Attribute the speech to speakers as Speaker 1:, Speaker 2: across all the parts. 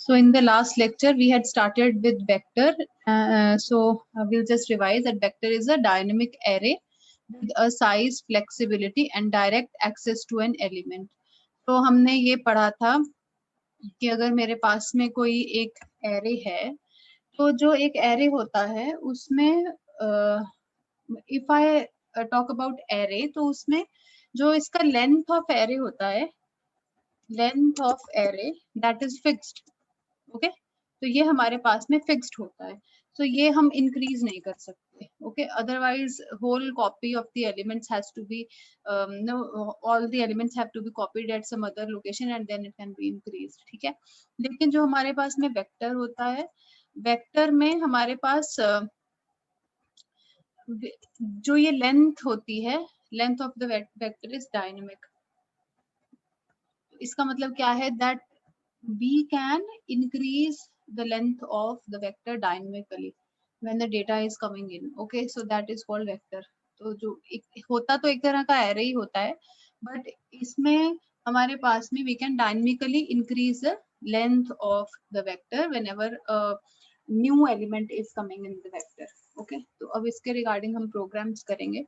Speaker 1: So in the last lecture, we had started with vector. We'll just revise that vector is a dynamic array with a size, flexibility and direct access to an element. तो हमने ये पढ़ा था कि अगर मेरे पास में कोई एक array है, तो जो एक array होता है उसमें if I talk about array, तो उसमें जो इसका length of array होता है, length of array that is fixed. Okay तो ये हमारे पास में फिक्स्ड होता है, तो ये हम इंक्रीज नहीं कर सकते. Okay otherwise whole copy of the elements has to be no all the elements have to be copied at some other location and then it can be increased. ठीक है, लेकिन जो हमारे पास में वेक्टर होता है, वेक्टर में हमारे पास जो ये लेंथ होती है, length of the vector is dynamic. इसका मतलब क्या है, that we can increase the length of the vector dynamically when the data is coming in. Okay, so that is called vector. तो जो होता तो एक तरह का array ही होता है, but इसमें हमारे पास में we can dynamically increase the length of the vector whenever a new element is coming in the vector. Okay, तो अब इसके regarding हम programs करेंगे.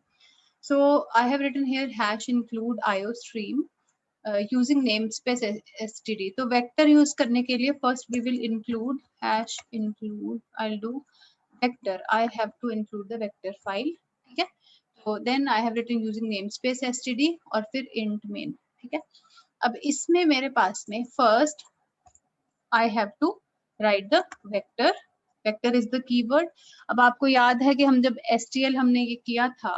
Speaker 1: So I have written here hash include IOStream using namespace std. तो vector use करने के लिए first we will include hash include, I'll do vector, I have to include the vector file. ठीक है, so then I have written using namespace std और फिर int main. ठीक है, अब इसमें मेरे पास में first I have to write the vector. Vector is the keyword. अब आपको याद है कि हम जब stl हमने ये किया था,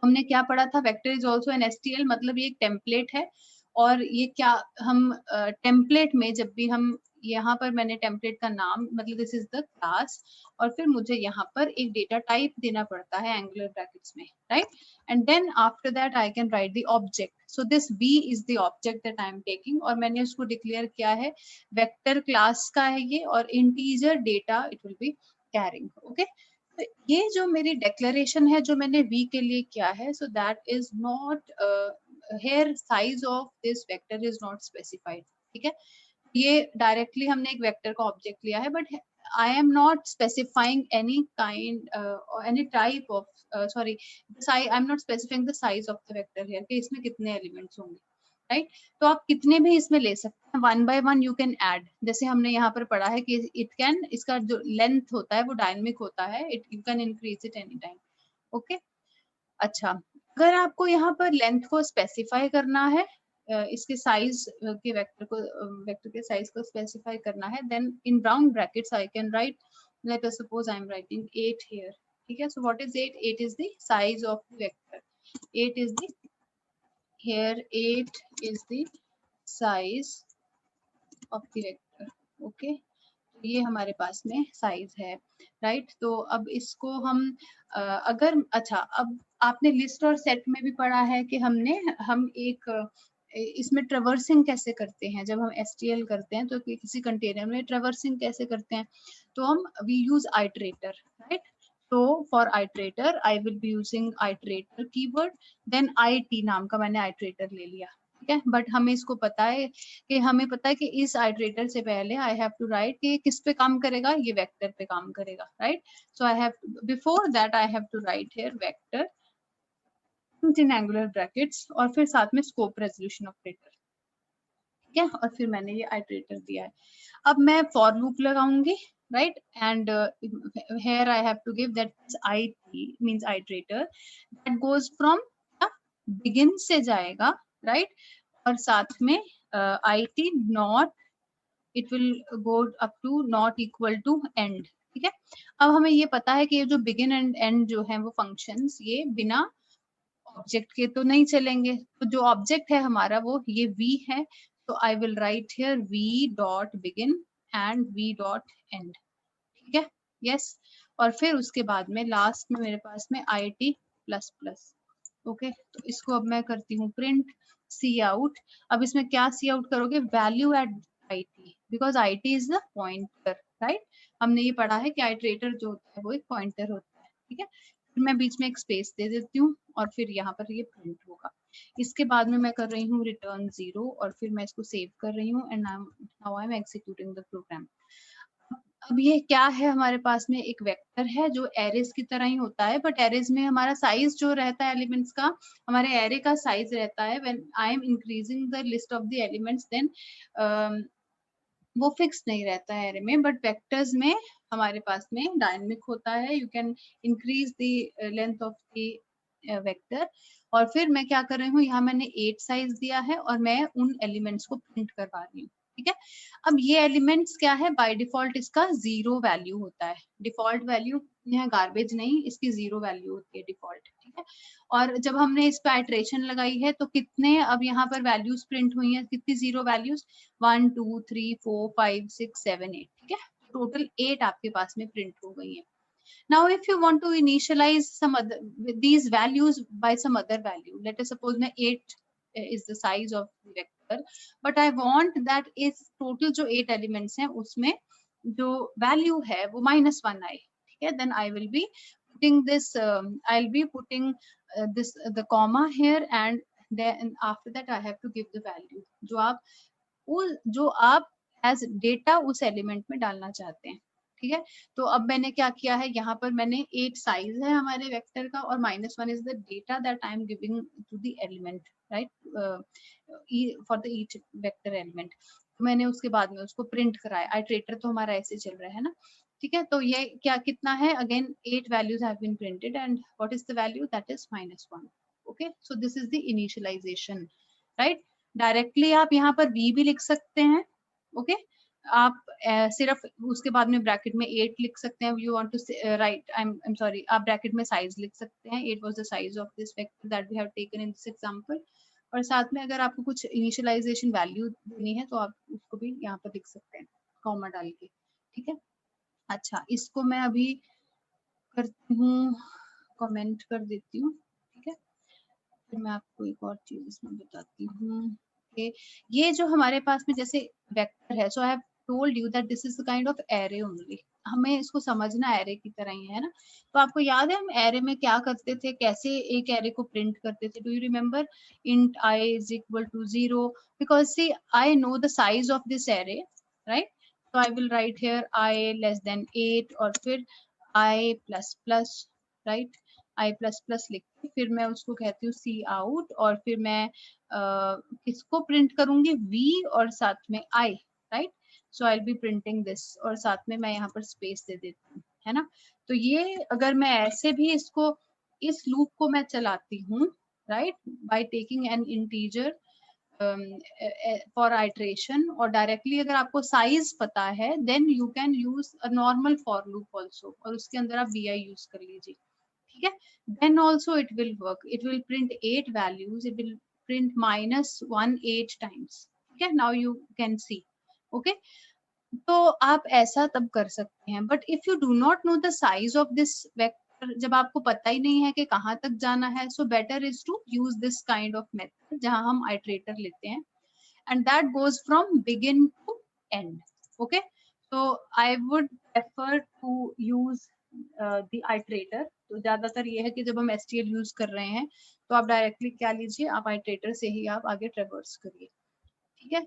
Speaker 1: हमने क्या पढ़ा था, vector is also an STL, मतलब ये एक टेम्पलेट है. और ये क्या हम टेम्पलेट में जब भी हम यहाँ पर मैंने टेम्पलेट का नाम, मतलब दिस इज द क्लास, और फिर मुझे यहाँ पर एक डेटा टाइप देना पड़ता है एंगुलर ब्रैकेट्स में, right. And then after that I can write the object. So this v is the object that I am taking, और मैंने उसको डिक्लेयर किया है वेक्टर क्लास का है ये, और integer data it will be carrying. Okay, ये जो मेरी डेक्लेरेशन है जो मैंने v के लिए किया है, so that is not here size of this vector is not specified. ठीक है, ये डायरेक्टली हमने एक वेक्टर का ऑब्जेक्ट लिया है, but I am not specifying any kind or any type of sorry, I'm not specifying the size of the vector here कि इसमें कितने एलिमेंट्स होंगे, राइट. तो आप कितने भी इसमें ले सकते हैं, one by one you can add. जैसे हमने यहाँ पर पढ़ा है कि इट कैन, इसका जो लेंथ होता है वो डायनेमिक होता है, it you can increase it any time. Okay, अच्छा, अगर आपको यहाँ पर लेंथ को स्पेसिफाई करना है, इसके साइज के वेक्टर को, वेक्टर के साइज को स्पेसिफाई करना है, then in round brackets I can write, let us suppose I am writing 8 here. ठीक है, so what is 8? 8 is the size of the vector. 8 is the here 8 is the size of the vector. okay, ये हमारे पास में size है, right. तो अब इसको हम अगर, अच्छा, अब आपने लिस्ट और सेट में भी पढ़ा है कि हम एक इसमें ट्रेवर्सिंग कैसे करते हैं. जब हम STL करते हैं तो किसी कंटेनर में ट्रेवर्सिंग कैसे करते हैं, तो हम वी यूज आइटरेटर, राइट. तो for iterator I will be using iterator keyword, then IT नाम का मैंने आइटरेटर ले लिया. ठीक है, बट हमें इसको पता है कि इस आइटरेटर से पहले आई हैव टू राइट कि किस पे काम करेगा, ये वेक्टर पे काम करेगा, right. So I have before that I have to write here vector in angular brackets और फिर साथ में स्कोप रेजोल्यूशन ऑपरेटर. ठीक है, और फिर मैंने ये आइटरेटर दिया है. अब मैं फॉर लूप लगाऊंगी, right, and here I have to give that IT means iterator that goes from begin से जाएगा, right, और साथ में IT not, it will go up to not equal to end. ठीक है, अब हमें ये पता है कि ये जो begin and end जो है वो functions ये बिना ऑब्जेक्ट के तो नहीं चलेंगे, तो जो ऑब्जेक्ट है हमारा वो ये v है, तो I will write here v dot begin and v dot end. ठीक है, यस. और फिर उसके बाद में लास्ट में मेरे पास में IT प्लस प्लस. ओके, तो इसको अब मैं करती हूँ प्रिंट सी आउट. अब इसमें क्या सी आउट करोगे, value at IT, because IT is the pointer, right. हमने ये पढ़ा है कि आइटरेटर जो होता है वो एक पॉइंटर होता है. ठीक है, फिर मैं बीच में एक स्पेस दे देती हूँ और फिर यहाँ पर ये प्रिंट होगा। इसके बाद में मैं कर रही हूँ रिटर्न 0 और फिर मैं इसको सेव कर रही हूँ and now I am executing the program. अब ये क्या है, हमारे पास में एक वेक्टर है जो एरेज की तरह ही होता है, बट एरेज में हमारा साइज जो रहता है एलिमेंट्स का, हमारे एरे का साइज रहता है when I am increasing the list of the elements, then वो फिक्स नहीं रहता है एरे में, बट वेक्टर्स में हमारे पास में डायनेमिक होता है। You can increase the length of the vector. और फिर मैं क्या कर रही हूँ, यहाँ मैंने 8 साइज दिया है और मैं उन एलिमेंट्स को प्रिंट करवा रही हूँ। ठीक है, अब ये एलिमेंट्स क्या है, बाय डिफॉल्ट इसका 0 वैल्यू होता है। डिफॉल्ट वैल्यू यहाँ गार्बेज नहीं, इसकी 0 वैल्यू होती है डिफॉल्ट। ठीक है, और जब हमने इस पे आइट्रेशन लगाई है तो कितने अब यहाँ पर वैल्यूज प्रिंट हुई है, कितनी 0 वैल्यूज, 1 2 3 4 5 6 7 8। ठीक है, टोटल 8 आपके पास में प्रिंट हो गई है। Now if you want to initialize some other these values by some other value, let us suppose my 8 is the size of the vector, but I want that is total जो 8 elements हैं उसमें जो value है वो -1 आए। ठीक है, then I will be putting this I'll be putting this the comma here, and then after that I have to give the value जो आप as data उस element में डालना चाहते हैं। ठीक है, तो अब मैंने क्या किया है, यहाँ पर मैंने 8 साइज है हमारे वेक्टर का और -1 is the data that I am giving to the element, right, for the each vector element. मैंने उसके बाद में उसको प्रिंट कराया। आइटरेटर तो हमारा ऐसे चल रहा है ना। ठीक है, तो ये क्या कितना है, again 8 values have been printed and what is the value, that is -1। Okay, so this is the initialization, right. Directly आप यहाँ पर v भी लिख सकते हैं। ओके, आप सिर्फ उसके बाद में ब्रैकेट में 8 लिख सकते हैं। You want to write, I am sorry, आप ब्रैकेट में साइज लिख सकते हैं। 8 was the size of this vector that we have taken in this example. और साथ में अगर आपको कुछ इनिशियलाइजेशन वैल्यू देनी है तो आप उसको भी यहाँ पर लिख सकते हैं कॉमा डाल के। ठीक है, अच्छा, इसको मैं अभी करती हूँ, कमेंट कर देती हूँ। ठीक है, फिर मैं आपको एक और चीज इसमें बताती हूँ कि ये जो हमारे पास में जैसे वेक्टर है, so I have told you that this is the kind of array only. हमें इसको समझना एरे की तरह ही है ना। तो आपको याद है हम एरे में क्या करते थे, कैसे एक एरे को प्रिंट करते थे? Do you remember? int I is equal to 0, because see I know the size of this array, right? So I will write here I less than 8 और फिर I plus plus, right? I plus plus लिख के फिर मैं उसको कहती हूँ सी out, और फिर मैं किसको प्रिंट करूंगी, v और साथ में I, right. So I will B printing this और साथ में मैं यहाँ पर स्पेस दे देती हूँ, है ना। तो ये अगर मैं ऐसे भी इसको, इस लूप को मैं चलाती हूँ, right, by taking an integer for iteration, और डायरेक्टली अगर आपको साइज पता है then you can use a normal for loop also, और उसके अंदर आप vi यूज कर लीजिए। ठीक है, then also it will work, it will print 8 values, it will print -1 8 times। ठीक है, now you can see। okay, तो आप ऐसा तब कर सकते हैं, but if you do not know the size of this vector, जब आपको पता ही नहीं है कि कहाँ तक जाना है, so better is to use this kind of method जहां हम आइट्रेटर लेते हैं, and that goes from begin to end। okay, so I would prefer to use the iterator। तो ज्यादातर ये है कि जब हम STL यूज कर रहे हैं तो आप डायरेक्टली क्या लीजिए, आप आइट्रेटर से ही आप आगे ट्रेवर्स करिए। ठीक है,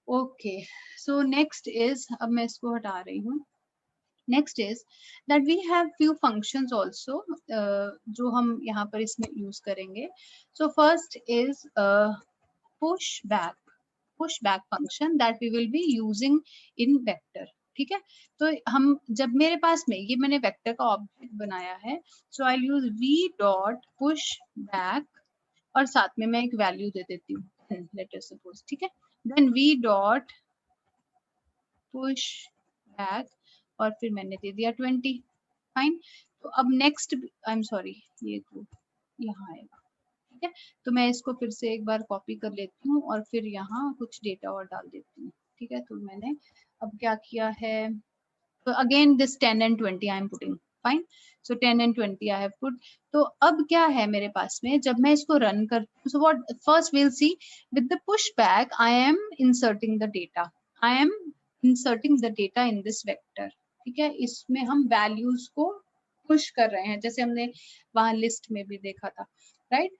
Speaker 1: ओके, सो नेक्स्ट इज, अब मैं इसको हटा रही हूँ। Next is that we have few functions also जो हम यहाँ पर इसमें यूज करेंगे। So first is push back function that we will be using in vector। ठीक है, तो हम जब मेरे पास में ये मैंने वेक्टर का ऑब्जेक्ट बनाया है, so I use v dot push back और साथ में मैं एक वैल्यू दे देती हूँ, लेट अस सपोज। ठीक है, then v dot push back और फिर मैंने दे दिया 20। फाइन, तो अब नेक्स्ट, आई एम सॉरी, ये तो यहाँ आएगा। ठीक है, तो मैं इसको फिर से एक बार कॉपी कर लेती हूँ और फिर यहाँ कुछ डेटा और डाल देती हूँ। ठीक है, तो मैंने अब क्या किया है, तो again this 10 and 20 I am putting. Fine, so 10 and 20 I have put. तो अब क्या है मेरे पास में, जब मैं इसको रन करती हूँ, so what first will see with the push back I M inserting the data, I am inserting the data in this vector. ठीक है, इसमें हम वैल्यूज को पुश कर रहे हैं, जैसे हमने वहां लिस्ट में भी देखा था, राइट?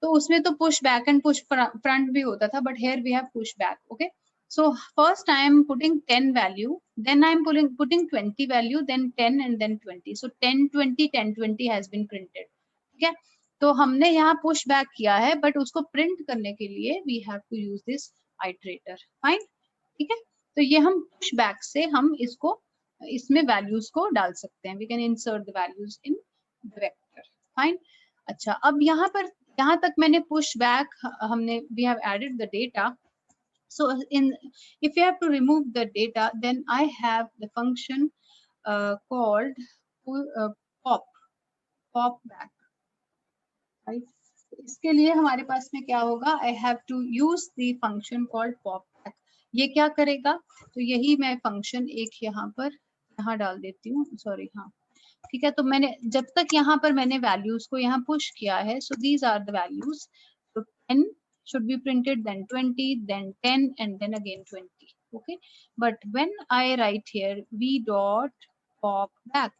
Speaker 1: तो उसमें तो push back and push front भी होता था, but here we have push back. Okay, so first I am putting 10 value, then I am putting 20 value, then 10 and then 20. So 10 20 10 20 has been printed. ठीक है, तो हमने यहाँ पुश बैक किया है, बट उसको प्रिंट करने के लिए we have to use this iterator. Fine, ठीक है. तो ये हम पुश बैक से हम इसको इसमें वैल्यूज को डाल सकते हैं. We can insert the values in the vector. Fine. अच्छा, अब यहाँ पर यहाँ तक मैंने पुश बैक हमने we have added the data. So if you have to remove the data, then I have the function called pop back, right? इसके लिए हमारे पास में क्या होगा, I have to use the function called pop back. ये क्या करेगा, तो यही मैं फंक्शन एक यहाँ पर यहाँ डाल देती हूँ, सॉरी, हाँ ठीक है. तो मैंने जब तक यहाँ पर मैंने वैल्यूज को यहाँ पुश किया है, so these are the values. So 10 should be printed, then 20, then 10, and then again 20. Okay, but when I write here v dot pop back,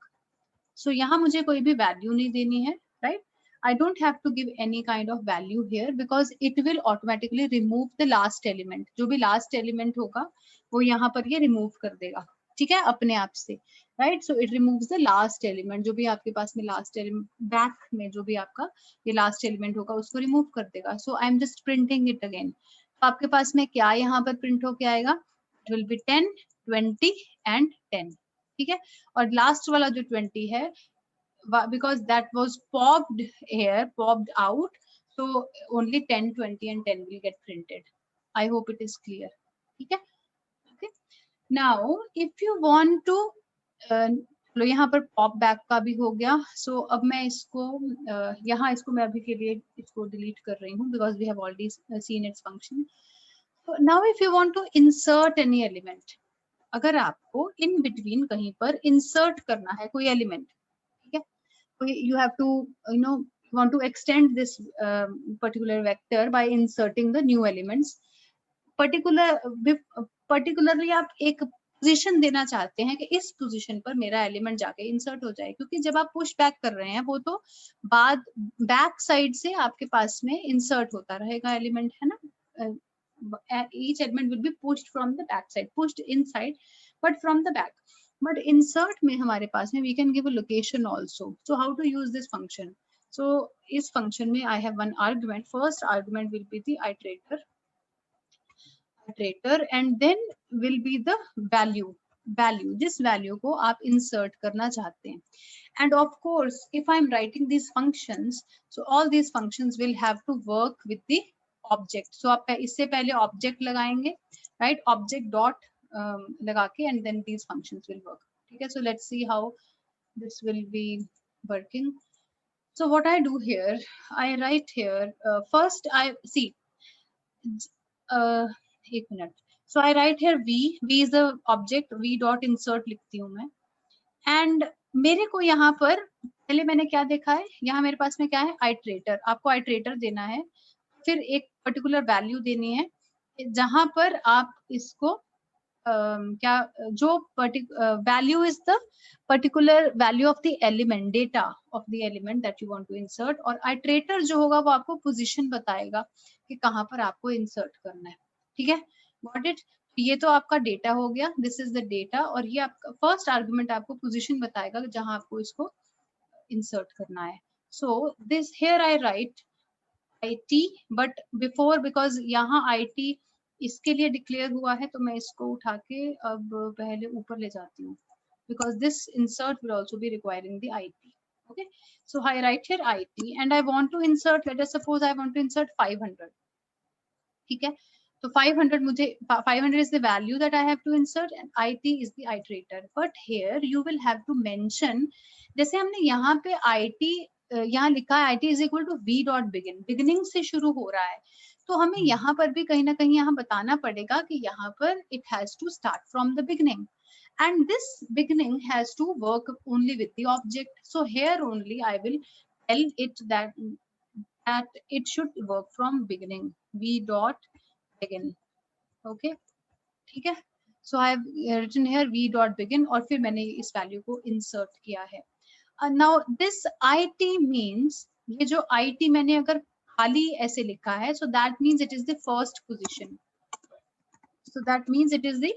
Speaker 1: so यहाँ मुझे कोई भी वैल्यू नहीं देनी है, right? I don't have to give any kind of value here because it will automatically remove the last element. जो भी last element होगा वो यहाँ पर ये remove कर देगा, ठीक है, अपने आप से, right? So it removes the last element, जो भी आपके पास में लास्ट एलिमेंट बैक में जो भी आपका ये लास्ट एलिमेंट होगा उसको रिमूव कर देगा. So I am just printing it again. तो आपके पास में क्या यहाँ पर प्रिंट होके आएगा, इट विल बी 10 20 एंड 10. ठीक है, और लास्ट वाला जो 20 है, because that was popped here, popped out, so only 10 20 and 10 will get printed. I hope it is clear. ठीक है. Okay, now if you want to चलो यहाँ पर पॉप बैक का भी हो गया. सो अब मैं इसको यहाँ इसको मैं अभी के लिए इसको डिलीट कर रही हूँ because we have already seen its function. So now if you want to insert any element, अगर आपको in between कहीं पर insert करना है कोई element, ठीक है, you have to you want to extend this particular vector by inserting the new elements. particularly आप एक पोजीशन देना चाहते हैं कि इस पोजीशन पर मेरा एलिमेंट जाके इंसर्ट हो जाए, क्योंकि जब आप पुश बैक कर रहे हैं वो तो बाद बैक साइड से आपके पास में इंसर्ट होता रहेगा एलिमेंट, है ना. each element will be pushed from the back side, pushed inside but from the back. But insert में हमारे पास में we can give a location also. So how to use this function? So इस function में I have one argument. First argument will be the iterator, and then will be the value. This value को आप insert करना चाहते हैं. And of course if I'm writing these functions, so all these functions will have to work with the object. So आप इससे पहले object लगाएंगे, right? Object dot लगा के and then these functions will work. ठीक है, so let's see how this will be working. So what I do here, I write here first I see एक minute. So I write here v is the object, v dot insert लिखती हूँ मैं. And मेरे को यहाँ पर पहले मैंने क्या देखा है, यहाँ मेरे पास में क्या है, आइटरेटर. आपको आइटरेटर देना है, फिर एक पर्टिकुलर वैल्यू देनी है जहां पर आप इसको क्या जो value is the particular value of the element, data of the element that you want to insert. और आइटरेटर जो होगा वो आपको पोजीशन बताएगा कि कहाँ पर आपको इंसर्ट करना है. ठीक है, गॉट इट. ये तो आपका डेटा हो गया, दिस इज द डेटा, और ये आपका फर्स्ट आर्गुमेंट आपको पोजीशन बताएगा जहां आपको इसको इंसर्ट करना है. So this here I right IT, but before because यहाँ IT इसके लिए डिक्लेयर हुआ है तो मैं इसको उठा के अब पहले ऊपर ले जाती हूँ, because this insert will also be requiring the IT. Okay, so I write here IT and I want to insert, let us suppose I want to insert 500. ठीक है, तो 500 मुझे 500 is the value that I have to insert and IT is the iterator. But here you will have to mention, जैसे हमने यहाँ पे IT यहाँ लिखा है IT is equal to v dot begin, beginning से शुरू हो रहा है, तो हमें यहाँ पर भी कहीं ना कहीं यहाँ बताना पड़ेगा कि यहाँ पर it has to start from the beginning and this beginning has to work only with the object. So here only I will tell it that it should work from beginning, v dot begin. Okay, ठीक है. So I have written here v dot begin और फिर मैंने इस value को insert किया है. Now this IT means, ये जो IT मैंने अगर खाली ऐसे लिखा है, so that means it is the first position. So that means it is the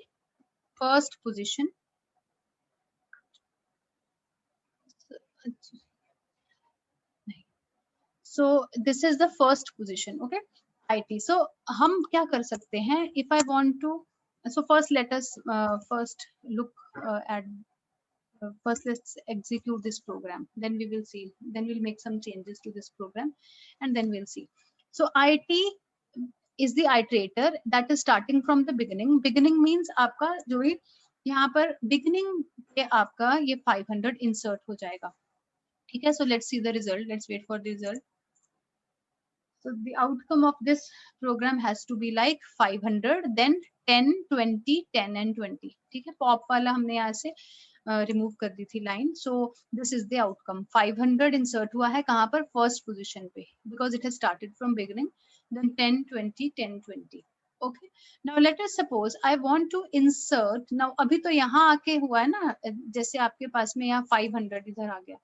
Speaker 1: first position. So this is the first position, okay? IT. So हम क्या कर सकते हैं? If I want to, so first let us first look at first let's execute this program, then we will see, then we'll make some changes to this program, and then we'll see. So IT is the iterator that is starting from the beginning. Beginning means आपका जो ये यहाँ पर beginning पे आपका ये 500 insert हो जाएगा, ठीक है? So let's see the result, let's wait for the result. So the outcome of this program has to be like 500, then 10, 20, 10 and 20. ठीक है? पॉप वाला हमने यहाँ से रिमूव कर दी थी line. So this is the outcome. 500 insert हुआ है कहाँ पर? First position पे, because it has started from beginning. Then 10, 20, 10, 20. Okay. Now let us suppose I want to insert. Now अभी तो यहाँ आके हुआ है ना, जैसे आपके पास में यहाँ 500 इधर आ गया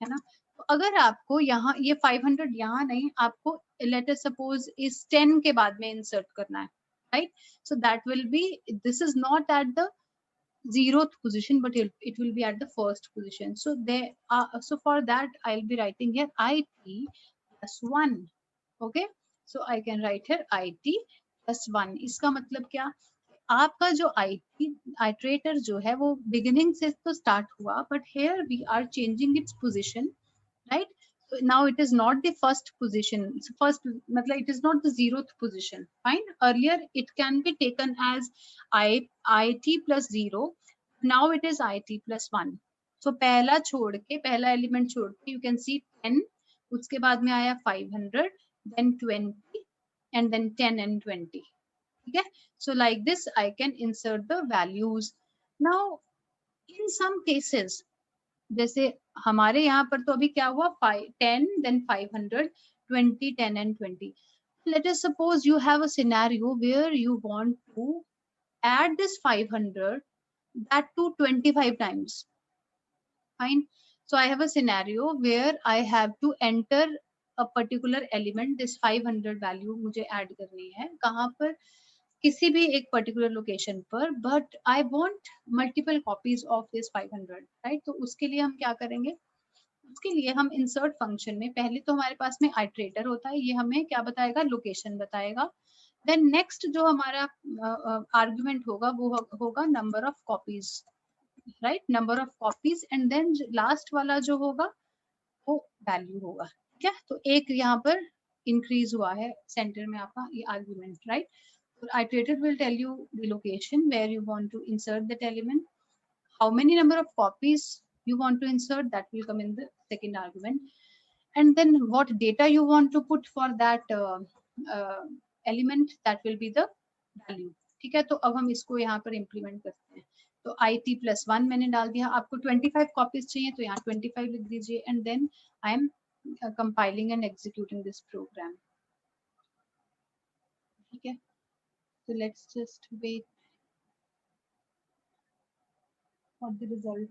Speaker 1: है ना. तो अगर आपको यहाँ ये 500 यहाँ नहीं, आपको लेट अस सपोज इस 10 के बाद में इंसर्ट करना है, right? So that will be, this is not at the 0th position, but it will be at the first position. So there are, so for that I'll be writing here IT plus 1. Okay, so I can write here IT plus 1. इसका मतलब क्या? आपका जो IT iterator जो है वो beginning से तो start हुआ, but here we are changing its position, right? So now it is not the first position. So first, मतलब it is not the 0th position. Fine. Earlier it can be taken as IT plus 0. Now it is IT plus 1. So पहला छोड़ के, पहला element छोड़ के, you can see 10. उसके बाद में आया 500, then 20, and then 10 and 20. ठीक है? So like this I can insert the values. Now in some cases, जैसे हमारे यहाँ पर तो अभी क्या हुआ, 10 then 500, 20, 10 and 20. Let us suppose you have a scenario where you want to add this 500 that to 25 times. Fine. So I have a scenario where I have to enter a particular element, this 500 value मुझे add करनी है कहाँ पर? किसी भी एक particular location पर, but I want multiple copies of this 500, right? तो उसके लिए हम क्या करेंगे? उसके लिए हम इंसर्ट फंक्शन में पहले तो हमारे पास में आइटरेटर होता है, ये हमें क्या बताएगा? लोकेशन बताएगा. देन नेक्स्ट जो हमारा आर्गुमेंट होगा वो होगा number of copies, right? Number of copies. And then last वाला जो होगा वो वैल्यू होगा. ठीक है? तो एक यहाँ पर इंक्रीज हुआ है सेंटर में आपका ये argument, right? Iterator will tell you the location where you want to insert that element, how many number of copies you want to insert, that will come in the second argument, and then what data you want to put for that element, that will be the value. ठीक है? तो अब हम इसको यहाँ पर implement करते हैं. तो IT plus 1 मैंने डाल दिया. आपको 25 copies चाहिए तो यहाँ 25 लिख दीजिए, and then I am compiling and executing this program. ठीक है? So let's just wait for the result.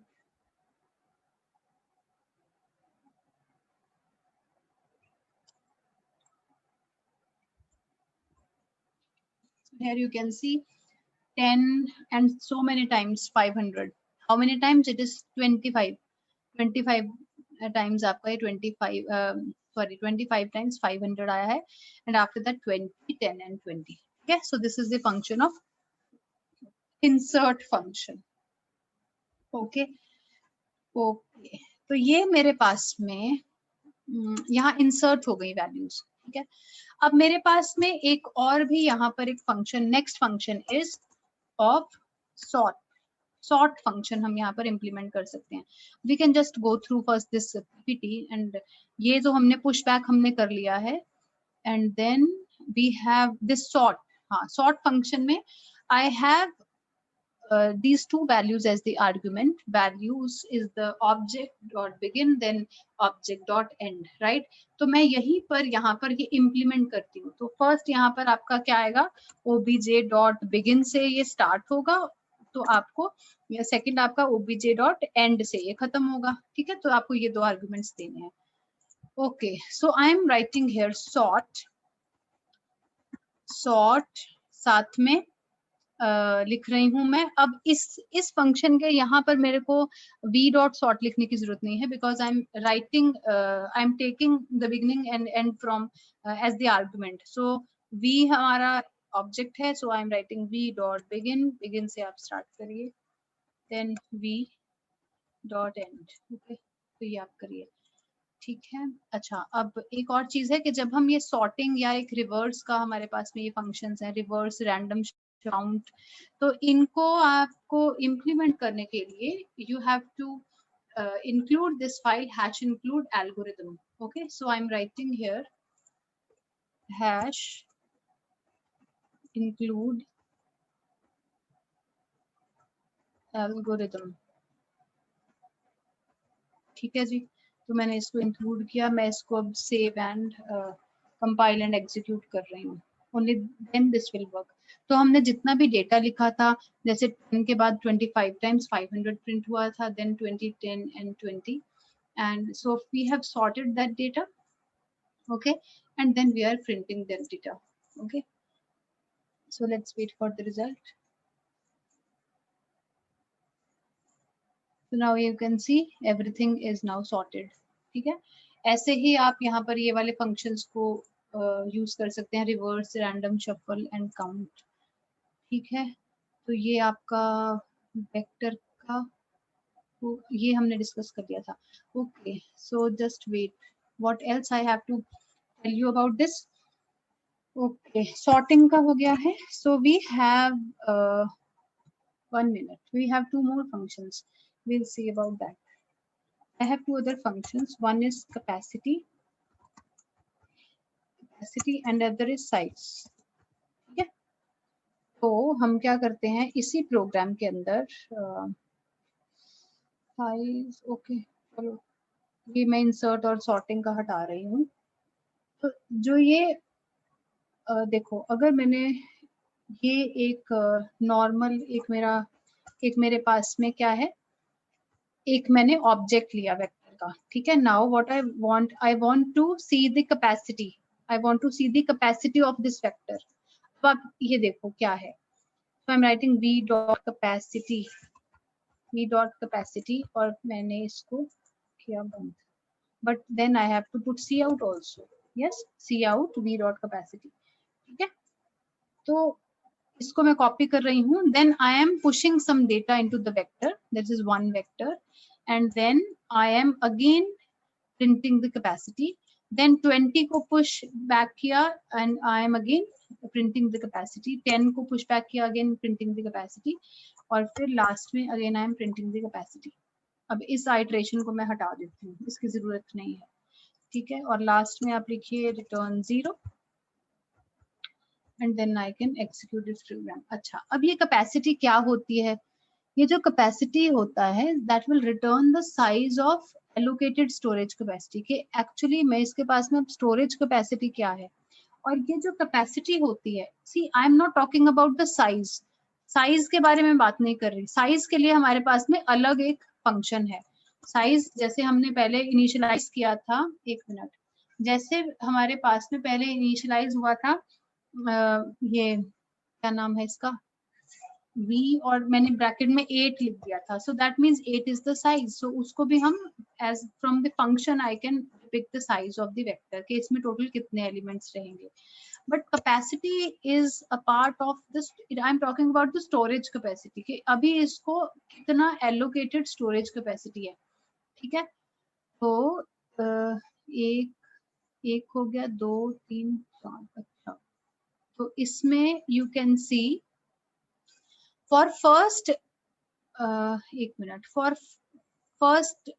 Speaker 1: Here you can see 10 and so many times 500. How many times? It is 25. 25 times आपका 25 sorry 25 times 500 आया है, and after that 20, 10 and 20. Okay, so this is the function of insert function. Okay, okay. तो ये मेरे पास में यहाँ insert हो गई वैल्यूज. ठीक है? अब मेरे पास में एक और भी यहाँ पर एक function, next function is of sort. Sort function हम यहाँ पर इम्प्लीमेंट कर सकते हैं. We can just go through first this PPT, and ये जो हमने पुश बैक हमने कर लिया है, and then we have this sort. हाँ, सॉर्ट फंक्शन में I have these two values as the argument. Values is the object dot begin, then object dot end, right? तो मैं यहीं पर यहाँ पर ये implement करती हूँ. तो first यहाँ पर आपका क्या आएगा? obj dot begin से ये start होगा, तो आपको सेकंड आपका obj.end से ये खत्म होगा, ठीक है। तो आपको ये 2 आर्गुमेंट्स देने हैं। Okay, so I am writing here sort साथ में लिख रही हूँ मैं। अब इस फंक्शन के यहाँ पर मेरे को v.sort लिखने की जरूरत नहीं है, because I am taking the beginning and end from as the argument. So v हमारा ऑब्जेक्ट है, so I am writing v.begin, begin से आप स्टार्ट करिए, देन v.end। ओके, तो ये आप करिए, ठीक है। अच्छा, अब एक और चीज है कि जब हम ये सॉर्टिंग या एक रिवर्स का हमारे पास में ये फंक्शंस हैं, रिवर्स, रैंडम काउंट, तो इनको आपको इम्प्लीमेंट करने के लिए you have to include this file hash include algorithm. Okay, so I'm writing here hash include algorithm, ठीक है जी। तो मैंने इसको इंक्लूड किया, मैं इसको अब save and compile and execute कर रही हूँ। Only then this will work. तो हमने जितना भी डेटा लिखा था, जैसे 10 के बाद 25 टाइम्स 500 प्रिंट हुआ था, then 20, 10 and 20, and so we have sorted that data, okay, and then we are printing that data. Okay, so let's wait for the result. So now you can see everything is now sorted, ठीक है। ऐसे ही आप यहाँ पर ये वाले functions को use कर सकते हैं, reverse, random, shuffle and count, ठीक है। तो ये आपका वेक्टर का, तो ये हमने डिस्कस कर लिया था। Okay, so just wait, what else I have to tell you about this. Okay, sorting का हो गया है। So we have 1 minute, we have 2 more functions, we'll see about that. I have 2 other functions, one is capacity and other is size, ठीक है। तो हम क्या करते हैं इसी प्रोग्राम के अंदर, साइज, ओके चलो ये मैं इंसर्ट और सॉर्टिंग का हटा रही हूँ। तो जो ये देखो, अगर मैंने ये एक नॉर्मल एक मेरे पास में क्या है, एक मैंने ऑब्जेक्ट लिया वेक्टर का, ठीक है। Now what I want to see the capacity, I want to see the capacity of this vector. तो आप ये देखो क्या है, so I'm writing v dot capacity और मैंने इसको किया बंद, but then I have to put c out also, yes, c out v dot capacity, ठीक है। तो इसको मैं कॉपी कर रही हूँ, then I am pushing some data into the vector, this is one vector, and then I am again printing the capacity, then 20 को push back किया and I am again printing the capacity, 10 को push back किया, again printing the capacity, और फिर last में again I am printing the capacity। अब इस iteration को मैं हटा देती हूँ, इसकी जरूरत नहीं है, ठीक है। और लास्ट में आप लिखिए return 0 and then I can execute this program। अच्छा, अब ये capacity क्या होती है? ये जो कैपेसिटी होता है that will return the size of allocated storage capacity, कि एक्चुअली मैं इसके पास में स्टोरेज कैपेसिटी क्या है। और ये जो कैपेसिटी होती है, see I am not talking about the size, size के बारे में बात नहीं कर रही। साइज के लिए हमारे पास में अलग एक फंक्शन है। साइज जैसे हमने पहले इनिशियलाइज किया था, 1 मिनट, जैसे हमारे पास में पहले इनिशियलाइज हुआ था ये क्या नाम है इसका, v, और मैंने ब्रैकेट में 8 लिख दिया था, so that means 8 is the size. So उसको भी हम as from the function I can pick the size of the vector, कि इसमें टोटल कितने एलिमेंट्स रहेंगे। But capacity is a part of this, I am talking about the storage capacity, कि अभी इसको कितना एलोकेटेड स्टोरेज कैपेसिटी है, ठीक है। तो एक हो गया, 2, 3, 4, अच्छा। तो इसमें you can see for first 1 minute, for first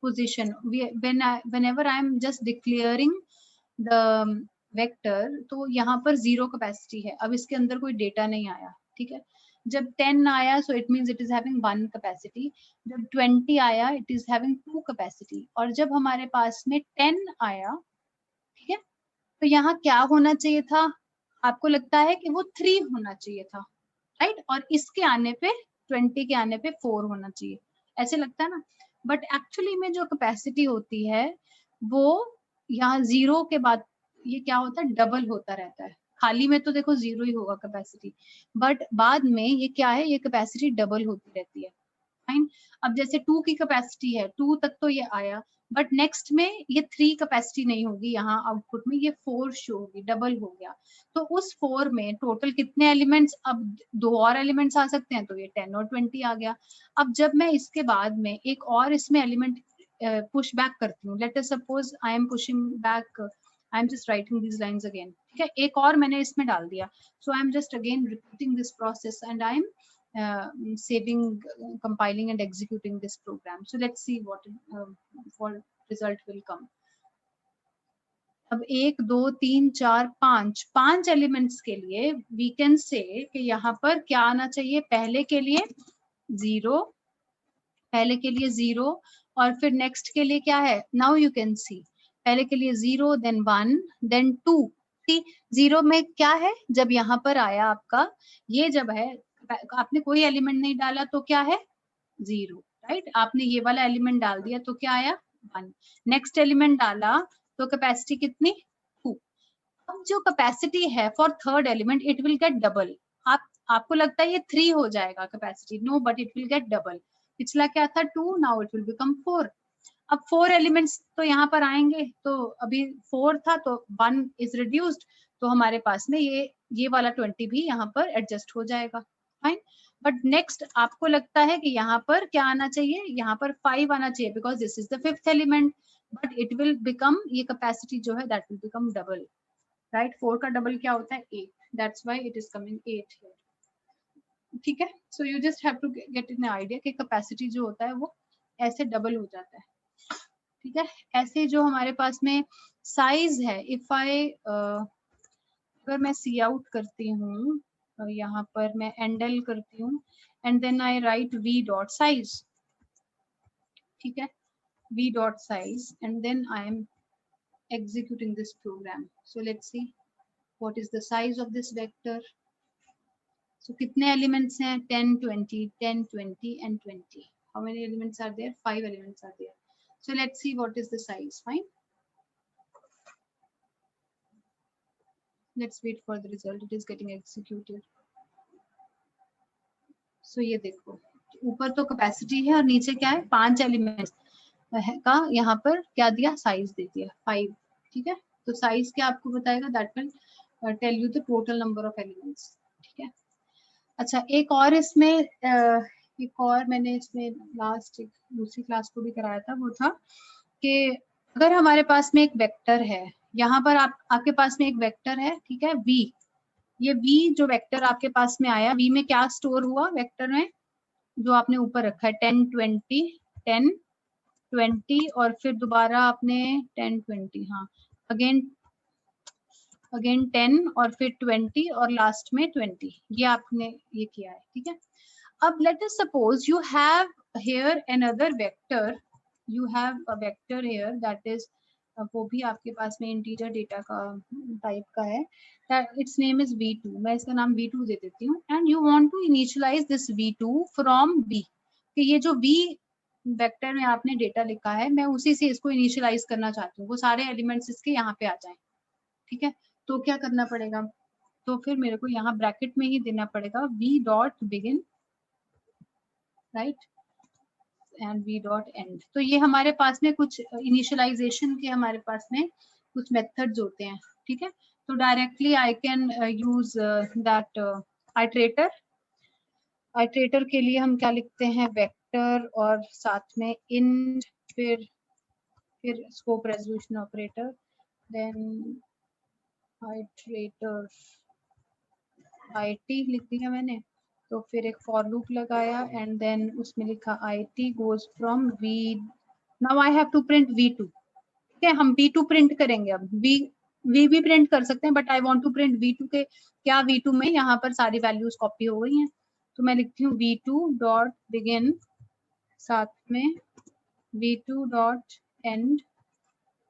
Speaker 1: position whenever I am just declaring the vector, तो यहाँ पर 0 कैपेसिटी है, अब इसके अंदर कोई डेटा नहीं आया, ठीक है। जब 10 आया so it means it is having 1 capacity, जब 20 आया it is having 2 capacity, और जब हमारे पास में 10 आया, ठीक है, तो यहाँ क्या होना चाहिए था? आपको लगता है कि वो 3 होना चाहिए था, राइट, और इसके आने पे 20 के आने पे 4 होना चाहिए, ऐसे लगता है ना, बट एक्चुअली में जो कैपेसिटी होती है वो यहाँ 0 के बाद ये क्या होता है, डबल होता रहता है। खाली में तो देखो 0 ही होगा कैपेसिटी, बट बाद में ये क्या है, ये कैपेसिटी डबल होती रहती है। फाइन, अब जैसे 2 की कैपेसिटी है, 2 तक तो ये आया, बट नेक्स्ट में ये 3 कैपेसिटी नहीं होगी, यहाँ आउटपुट में ये 4 शो होगी, डबल हो गया। तो उस 4 में टोटल कितने एलिमेंट्स, अब 2 और एलिमेंट्स आ सकते हैं, तो ये 10 और 20 आ गया। अब जब मैं इसके बाद में एक और इसमें एलिमेंट पुश बैक करती हूँ, let us suppose I am pushing back, I am just writing these lines again, ठीक है, एक और मैंने इसमें डाल दिया, so I am just again repeating this process and I am saving, compiling and executing this program. So let's see what result will come. अब 1 2 3 4 5 elements के लिए we can say कि यहाँ पर क्या आना चाहिए, पहले के लिए 0, पहले के लिए 0, और फिर नेक्स्ट के लिए क्या है, now you can see, पहले के लिए 0, then 1, then 2। 0 में क्या है, जब यहाँ पर आया आपका, ये जब है, आपने कोई एलिमेंट नहीं डाला तो क्या है 0, राइट, आपने ये वाला एलिमेंट डाल दिया तो क्या आया 1, नेक्स्ट एलिमेंट डाला तो कैपेसिटी कितनी 2। अब जो कैपेसिटी है for third element it will get double. आपको लगता है ये 3 हो जाएगा capacity, no, but it will get double. पिछला क्या था 2, नाउ इट विल बिकम 4। अब 4 एलिमेंट्स तो यहाँ पर आएंगे, तो अभी 4 था तो 1 इज रिड्यूस्ड, तो हमारे पास में ये वाला 20 भी यहाँ पर एडजस्ट हो जाएगा। फाइन, बट नेक्स्ट आपको लगता है कि यहाँ पर क्या आना चाहिए, यहाँ पर 5 आना चाहिए, because this is the 5th element, but it will become, ये कैपेसिटी जो है that will become double, right. 4 का डबल क्या होता है 8, that's why it is coming 8 here, ठीक है। So you just have to get an idea कि कैपेसिटी जो होता है वो ऐसे डबल हो जाता है, ठीक है। ऐसे जो हमारे पास में साइज है, इफ आई अगर मैं सी आउट करती हूँ, यहाँ पर मैं एंडल करती हूँ and then I write v dot size, ठीक है, v dot size and then I am executing this program. So let's see what is the size of this vector. So कितने elements हैं, 10 20 10 20 and 20. How many elements are there? 5 elements are there. So let's see what is the size. Fine, let's wait for the result. It is getting executed. So ये देखो, ऊपर तो capacity है और नीचे क्या है, 5 एलिमेंट्स का यहाँ पर क्या दिया, साइज दे दिया 5, ठीक है। तो साइज क्या आपको बताएगा, that will tell you the total number of elements, ठीक है। अच्छा, एक और इसमें एक और मैंने इसमें लास्ट दूसरी क्लास को भी कराया था, वो था कि अगर हमारे पास में एक वेक्टर है, यहाँ पर आपके पास में एक वेक्टर है, ठीक है, v, ये v जो वेक्टर आपके पास में आया, v में क्या स्टोर हुआ वेक्टर में, जो आपने ऊपर रखा है 10 20 10 20 और फिर दोबारा आपने 10 20, हाँ, अगेन 10 और फिर 20 और लास्ट में 20, ये आपने ये किया है, ठीक है। अब late us suppose you have here another vector, you have a vector here that is, वो भी आपके पास में इंटीजर डेटा का टाइप का है, इट्स नेम इज v2, मैं इसका नाम v2 दे देती हूँ, and you want to initialize this v2 from v, कि ये जो v वेक्टर में आपने डेटा लिखा है, मैं उसी से इसको इनिशियलाइज करना चाहती हूँ, वो सारे एलिमेंट्स इसके यहाँ पे आ जाएं, ठीक है। तो क्या करना पड़ेगा, तो फिर मेरे को यहाँ ब्रैकेट में ही देना पड़ेगा v dot begin, right, and v dot and. तो ये हमारे पास में कुछ इनिशियलाइजेशन के हमारे पास में कुछ मेथड्स होते हैं, ठीक है। तो directly I can use that iterator. Iterator के लिए हम क्या लिखते हैं, वेक्टर और साथ में इन, फिर scope resolution operator, then iterator IT लिख दिया मैंने, तो फिर एक फॉर लूप लगाया एंड देन उसमें लिखा IT goes from v, now I have to print v2, ठीक है, हम v2 प्रिंट करेंगे। अब v भी प्रिंट कर सकते हैं, but I want to print v2 के, क्या v2 में यहाँ पर सारी वैल्यूज कॉपी हो गई हैं, तो मैं लिखती हूँ v2 डॉट बिगिन, साथ में v2 dot end,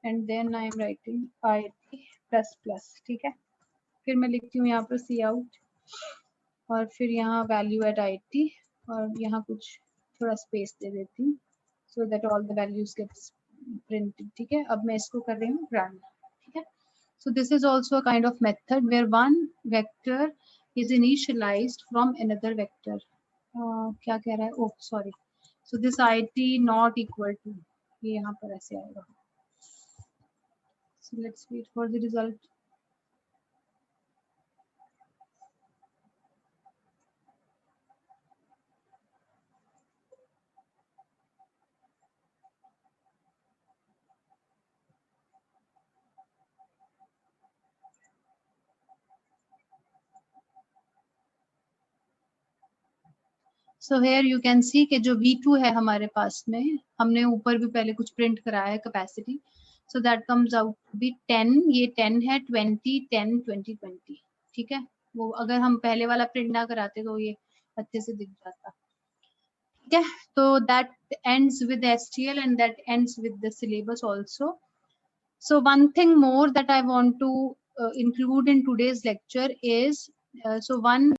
Speaker 1: and then I am writing IT plus plus, ठीक है। फिर मैं लिखती हूँ यहाँ पर सी आउट और फिर यहाँ वैल्यू एट IT और यहाँ कुछ थोड़ा स्पेस दे देती हूँ so that all the values gets printed. ठीक है, अब मैं इसको कर रही हूँ run. ठीक है, so this is also a kind of method where one vector is initialized from another vector. क्या कह रहा है? Oh sorry, so this it not equal to, ये यहाँ पर ऐसे आएगा. So let's wait for the result. So here you can see कि जो V2 है हमारे पास में, हमने ऊपर भी पहले कुछ प्रिंट कराया है capacity. So that comes out to be 10, ये 10 है, 20, 10, 20, 20. ठीक है, वो अगर हम पहले वाला प्रिंट ना कराते तो ये अच्छे से दिख जाता. ठीक है, तो that ends with STL and that ends with the syllabus also. So one thing more that I want to include in today's lecture is, so one